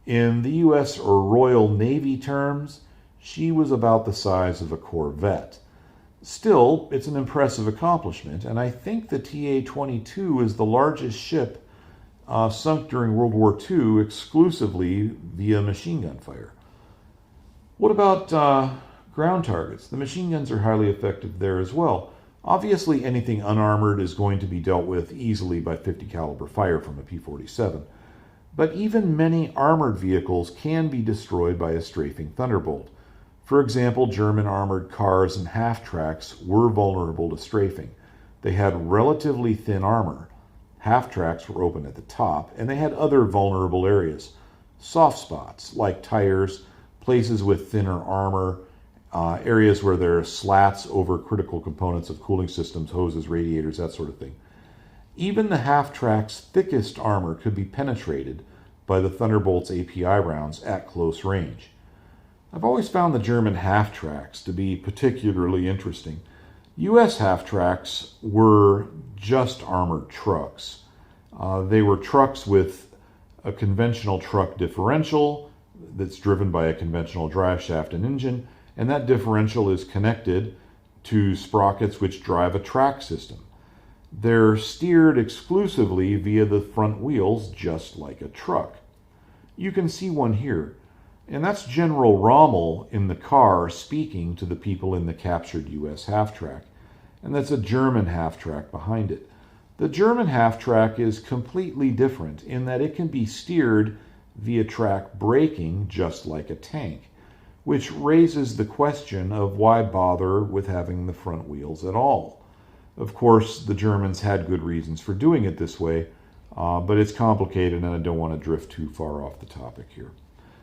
In the U.S. or Royal Navy terms, she was about the size of a corvette. Still, it's an impressive accomplishment, and I think the TA-22 is the largest ship sunk during World War II exclusively via machine gun fire. What about ground targets? The machine guns are highly effective there as well. Obviously, anything unarmored is going to be dealt with easily by 50 caliber fire from a P-47. But even many armored vehicles can be destroyed by a strafing Thunderbolt. For example, German armored cars and half-tracks were vulnerable to strafing. They had relatively thin armor. Half-tracks were open at the top, and they had other vulnerable areas. Soft spots, like tires, places with thinner armor, areas where there are slats over critical components of cooling systems, hoses, radiators, that sort of thing. Even the half-track's thickest armor could be penetrated by the Thunderbolt's API rounds at close range. I've always found the German half-tracks to be particularly interesting. U.S. half-tracks were just armored trucks. They were trucks with a conventional truck differential that's driven by a conventional drive shaft and engine, and that differential is connected to sprockets which drive a track system. They're steered exclusively via the front wheels, just like a truck. You can see one here, and that's General Rommel in the car speaking to the people in the captured U.S. half-track, and that's a German half-track behind it. The German half-track is completely different in that it can be steered via track braking just like a tank, which raises the question of why bother with having the front wheels at all. Of course, the Germans had good reasons for doing it this way, but it's complicated and I don't want to drift too far off the topic here.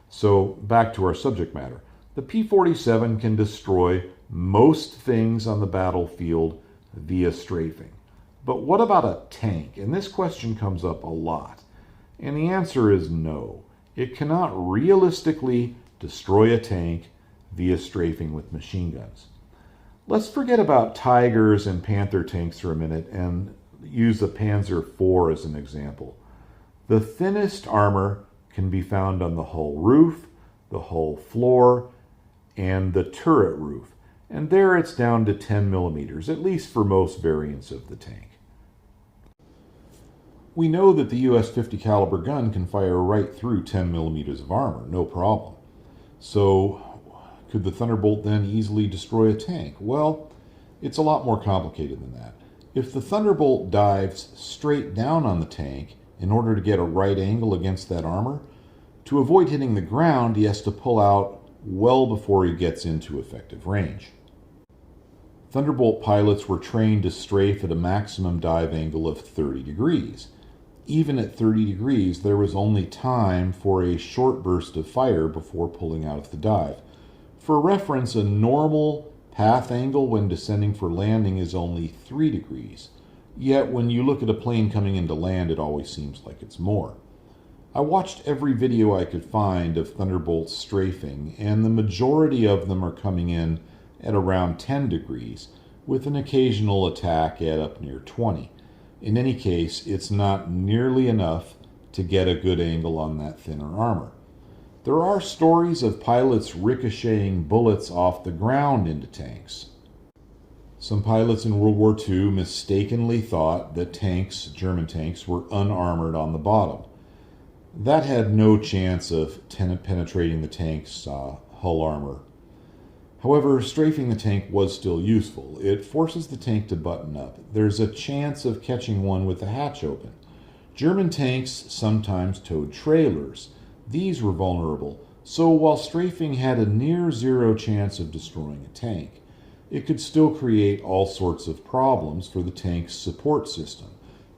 So back to our subject matter. The P-47 can destroy most things on the battlefield via strafing. But what about a tank? And this question comes up a lot. And the answer is no. It cannot realistically destroy a tank via strafing with machine guns. Let's forget about Tigers and Panther tanks for a minute and use the Panzer IV as an example. The thinnest armor can be found on the hull roof, the hull floor, and the turret roof. And there it's down to 10 millimeters, at least for most variants of the tank. We know that the US 50 caliber gun can fire right through 10 millimeters of armor, no problem. So could the Thunderbolt then easily destroy a tank? Well, it's a lot more complicated than that. If the Thunderbolt dives straight down on the tank in order to get a right angle against that armor, to avoid hitting the ground, he has to pull out well before he gets into effective range. Thunderbolt pilots were trained to strafe at a maximum dive angle of 30 degrees. Even at 30 degrees, there was only time for a short burst of fire before pulling out of the dive. For reference, a normal path angle when descending for landing is only 3 degrees. Yet when you look at a plane coming into land, it always seems like it's more. I watched every video I could find of Thunderbolts strafing, and the majority of them are coming in at around 10 degrees, with an occasional attack at up near 20. In any case, it's not nearly enough to get a good angle on that thinner armor. There are stories of pilots ricocheting bullets off the ground into tanks. Some pilots in World War II mistakenly thought that tanks, German tanks, were unarmored on the bottom. That had no chance of penetrating the tank's hull armor. However, strafing the tank was still useful. It forces the tank to button up. There's a chance of catching one with the hatch open. German tanks sometimes towed trailers. These were vulnerable, so while strafing had a near zero chance of destroying a tank, it could still create all sorts of problems for the tank's support system.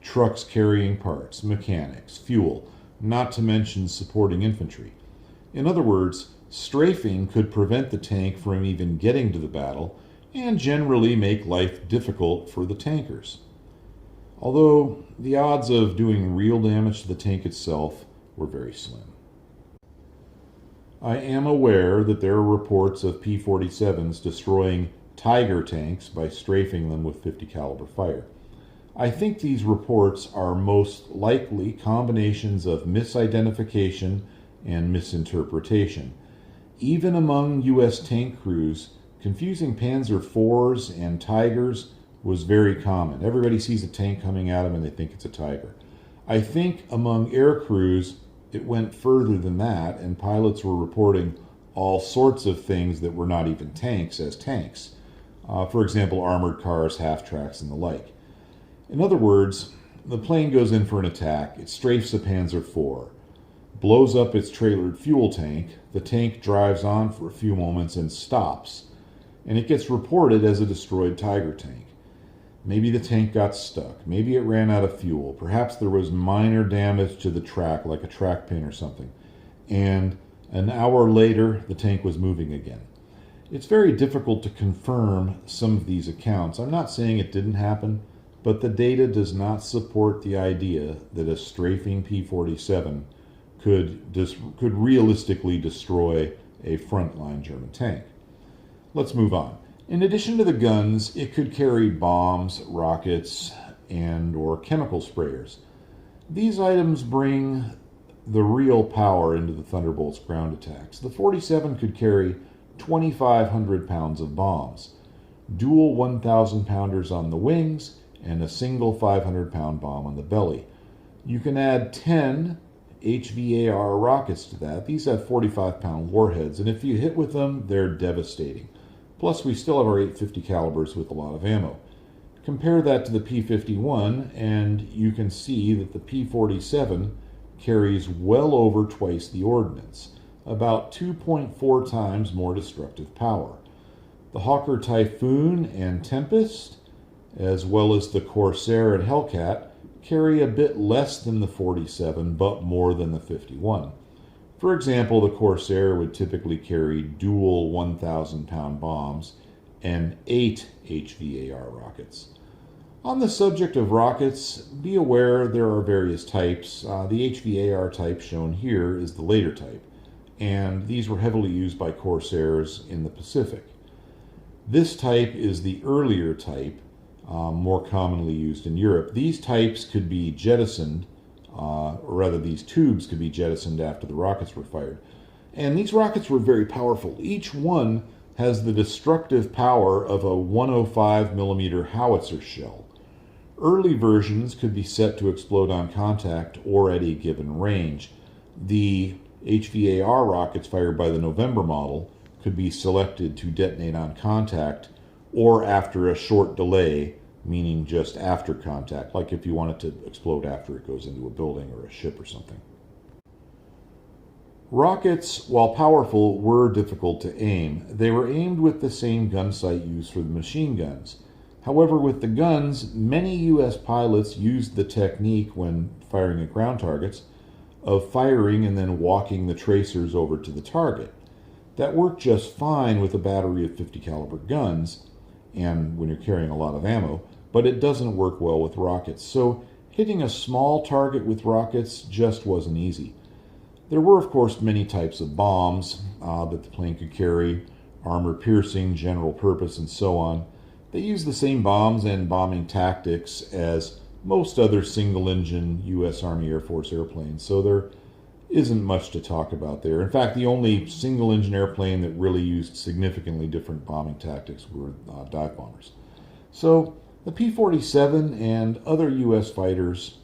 Trucks carrying parts, mechanics, fuel, not to mention supporting infantry. In other words, strafing could prevent the tank from even getting to the battle and generally make life difficult for the tankers. Although the odds of doing real damage to the tank itself were very slim. I am aware that there are reports of P-47s destroying Tiger tanks by strafing them with 50 caliber fire. I think these reports are most likely combinations of misidentification and misinterpretation. Even among US tank crews, confusing Panzer IVs and Tigers was very common. Everybody sees a tank coming at them and they think it's a Tiger. I think among air crews, it went further than that, and pilots were reporting all sorts of things that were not even tanks as tanks. For example, armored cars, half-tracks, and the like. In other words, the plane goes in for an attack, it strafes a Panzer IV, blows up its trailered fuel tank, the tank drives on for a few moments and stops, and it gets reported as a destroyed Tiger tank. Maybe the tank got stuck, maybe it ran out of fuel, perhaps there was minor damage to the track, like a track pin or something, and an hour later the tank was moving again. It's very difficult to confirm some of these accounts. I'm not saying it didn't happen, but the data does not support the idea that a strafing P-47 could realistically destroy a frontline German tank. Let's move on. In addition to the guns, it could carry bombs, rockets, and/or chemical sprayers. These items bring the real power into the Thunderbolt's ground attacks. The 47 could carry 2,500 pounds of bombs, dual 1,000-pounders on the wings, and a single 500-pound bomb on the belly. You can add 10 HVAR rockets to that. These have 45-pound warheads, and if you hit with them, they're devastating. Plus, we still have our 850 calibers with a lot of ammo. Compare that to the P-51, and you can see that the P-47 carries well over twice the ordnance, about 2.4 times more destructive power. The Hawker Typhoon and Tempest, as well as the Corsair and Hellcat, carry a bit less than the 47, but more than the 51. For example, the Corsair would typically carry dual 1,000-pound bombs and 8 HVAR rockets. On the subject of rockets, be aware there are various types. The HVAR type shown here is the later type. and these were heavily used by corsairs in the Pacific. This type is the earlier type, more commonly used in Europe. These types could be jettisoned, or rather these tubes could be jettisoned after the rockets were fired. And these rockets were very powerful. Each one has the destructive power of a 105 millimeter howitzer shell. Early versions could be set to explode on contact or at a given range. The HVAR rockets fired by the November model could be selected to detonate on contact or after a short delay, meaning just after contact, like if you want it to explode after it goes into a building or a ship or something. Rockets, while powerful, were difficult to aim. They were aimed with the same gun sight used for the machine guns. However, with the guns, many U.S. pilots used the technique when firing at ground targets of firing and then walking the tracers over to the target. That worked just fine with a battery of 50 caliber guns and when you're carrying a lot of ammo, but it doesn't work well with rockets. So hitting a small target with rockets just wasn't easy. There were, of course, many types of bombs that the plane could carry, armor-piercing, general purpose, and so on. They used the same bombs and bombing tactics as most other single-engine U.S. Army Air Force airplanes, so there isn't much to talk about there. In fact, the only single-engine airplane that really used significantly different bombing tactics were dive bombers. So the P-47 and other U.S. fighters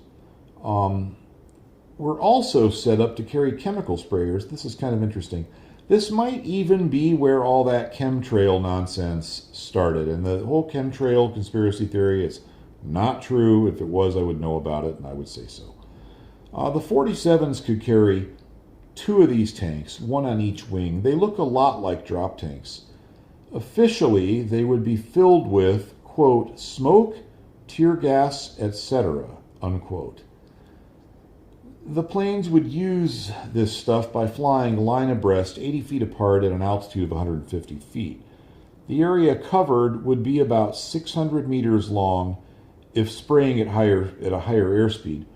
were also set up to carry chemical sprayers. This is kind of interesting. This might even be where all that chemtrail nonsense started. And the whole chemtrail conspiracy theory is not true. If it was, I would know about it, and I would say so. The 47s could carry 2 of these tanks, 1 on each wing. They look a lot like drop tanks. Officially, they would be filled with, quote, smoke, tear gas, etc., unquote. The planes would use this stuff by flying line abreast 80 feet apart at an altitude of 150 feet. The area covered would be about 600 meters long if spraying at a higher airspeed,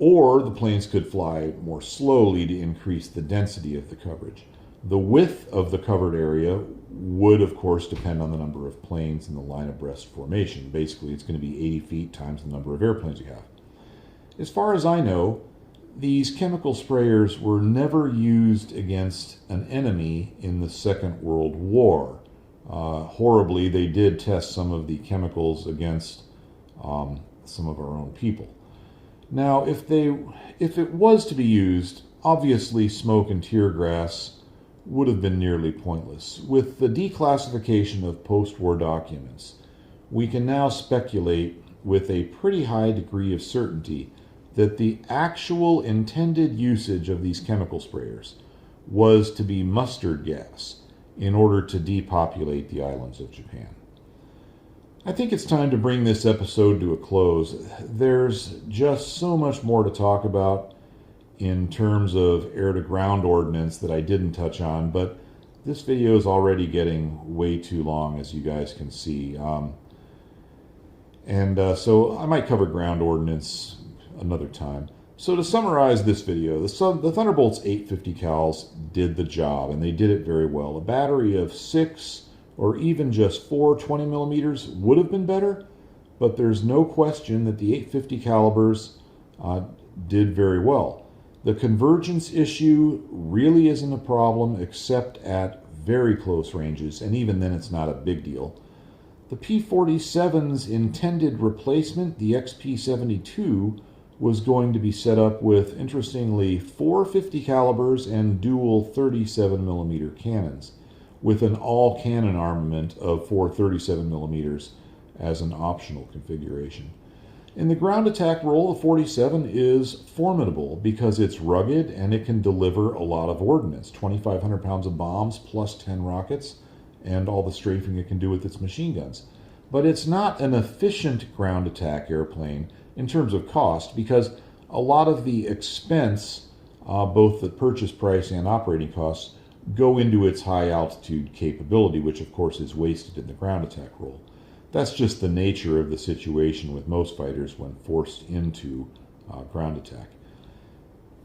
or the planes could fly more slowly to increase the density of the coverage. The width of the covered area would, of course, depend on the number of planes in the line abreast formation. Basically, it's going to be 80 feet times the number of airplanes you have. As far as I know, these chemical sprayers were never used against an enemy in the Second World War. Horribly, they did test some of the chemicals against some of our own people. Now, if it was to be used, obviously smoke and tear gas would have been nearly pointless. With the declassification of post-war documents, we can now speculate with a pretty high degree of certainty that the actual intended usage of these chemical sprayers was to be mustard gas in order to depopulate the islands of Japan. I think it's time to bring this episode to a close. There's just so much more to talk about in terms of air-to-ground ordnance that I didn't touch on, but this video is already getting way too long, as you guys can see. So I might cover ground ordnance another time. So to summarize this video, the Thunderbolts 850 cals did the job, and they did it very well. A battery of 6 or even just 4 20 millimeters would have been better, but there's no question that the 850 calibers did very well. The convergence issue really isn't a problem except at very close ranges, and even then it's not a big deal. The P-47's intended replacement, the XP-72, was going to be set up with, interestingly, 4 50 calibers and dual 37 millimeter cannons, with an all-cannon armament of 4 37 millimeters as an optional configuration. In the ground attack role, the 47 is formidable because it's rugged and it can deliver a lot of ordnance, 2,500 pounds of bombs plus 10 rockets, and all the strafing it can do with its machine guns. But it's not an efficient ground attack airplane in terms of cost, because a lot of the expense, both the purchase price and operating costs, go into its high altitude capability, which of course is wasted in the ground attack role. That's just the nature of the situation with most fighters when forced into ground attack.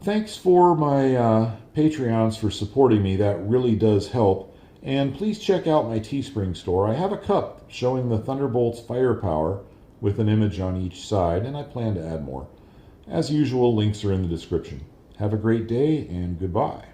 Thanks for my Patreons for supporting me. That really does help. And please check out my Teespring store. I have a cup showing the Thunderbolt's firepower with an image on each side, and I plan to add more. As usual, links are in the description. Have a great day, and goodbye.